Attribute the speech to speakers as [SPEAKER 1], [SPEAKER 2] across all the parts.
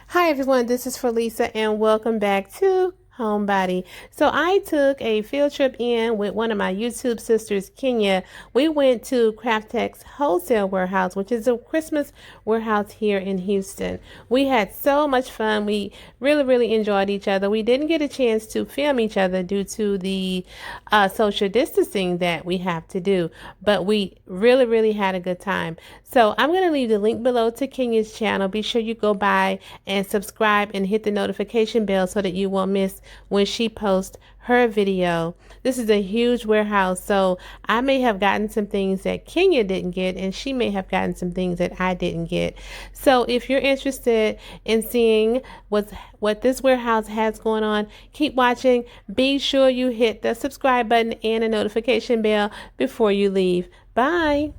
[SPEAKER 1] Hi everyone, this is Felisa and welcome back to Homebody. So I took a field trip in with one of my YouTube sisters, Kenya. We went to Craftex Wholesale Warehouse, which is a Christmas warehouse here in Houston. We had so much fun. We really enjoyed each other. We didn't get a chance to film each other due to the social distancing that we have to do, but we really had a good time. So I'm going to leave the link below to Kenya's channel. Be sure you go by and subscribe and hit the notification bell so that you won't miss when she posts her video. This is a huge warehouse, so I may have gotten some things that Kenya didn't get, and she may have gotten some things that I didn't get. So if you're interested in seeing what this warehouse has going on, keep watching. Be sure you hit the subscribe button and a notification bell before you leave. Bye.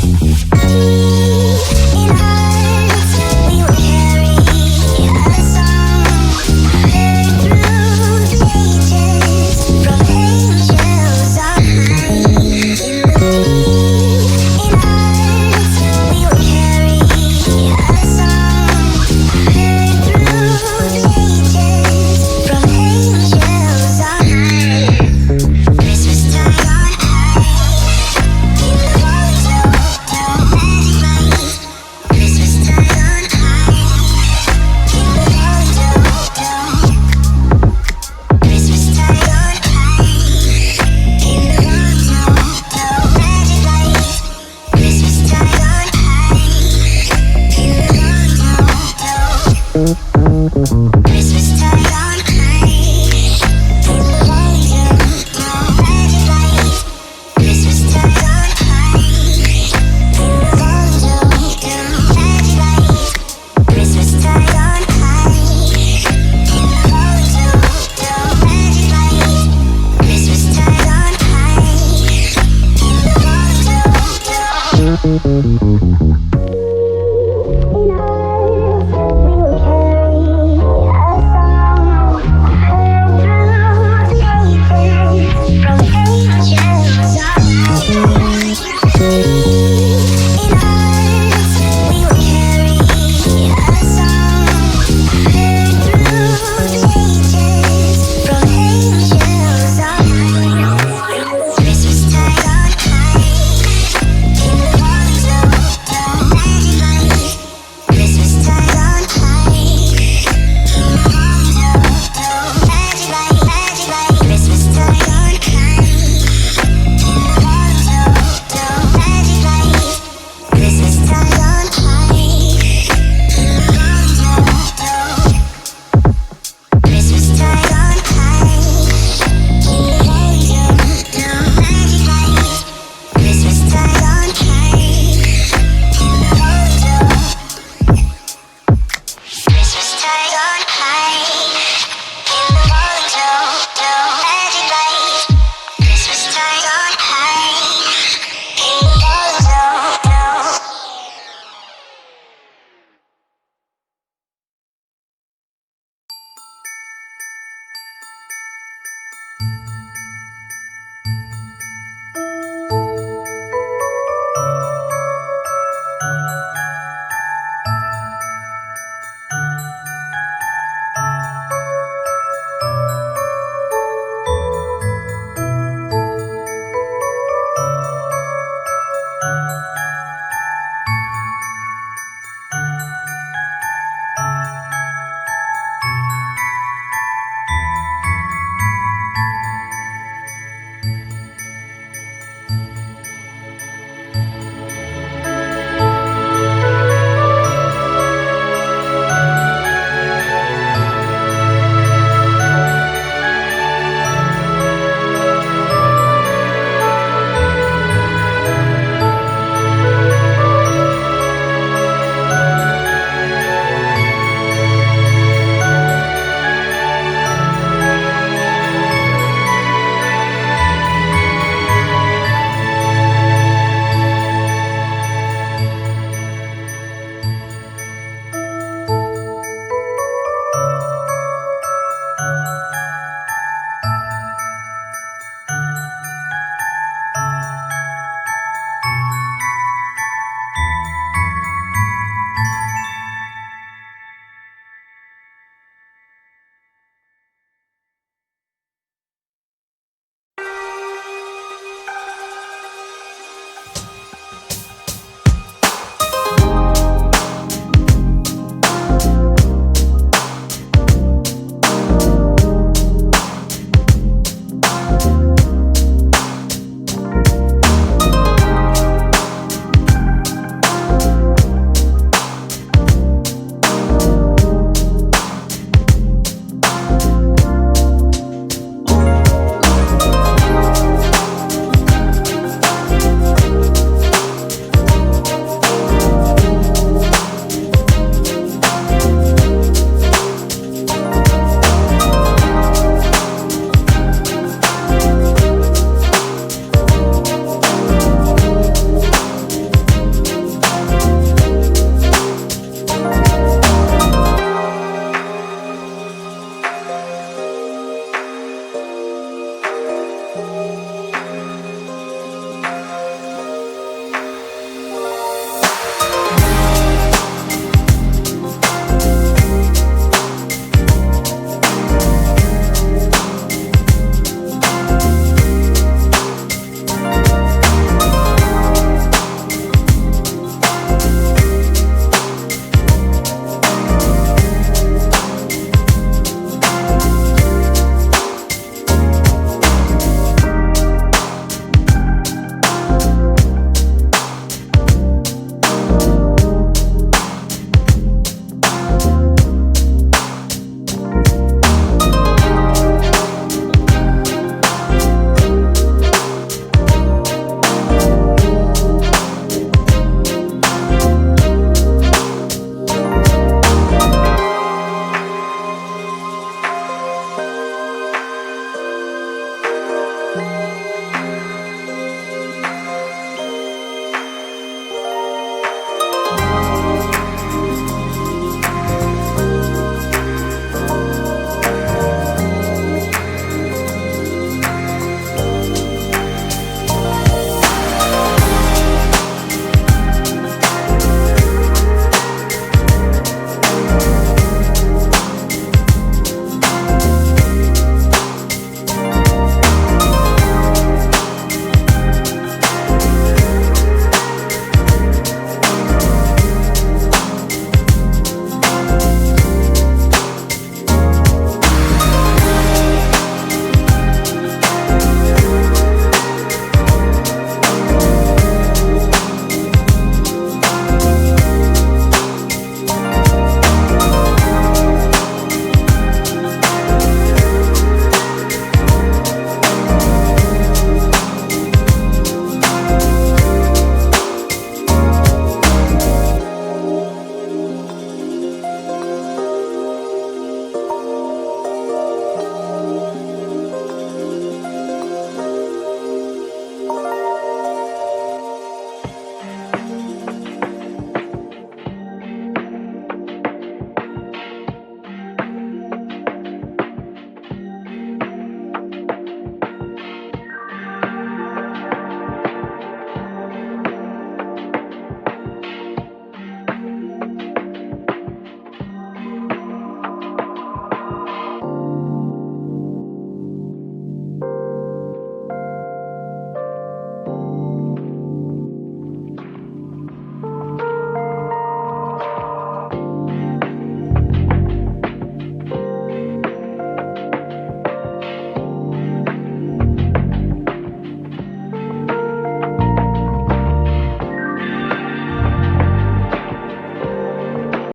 [SPEAKER 2] Christmas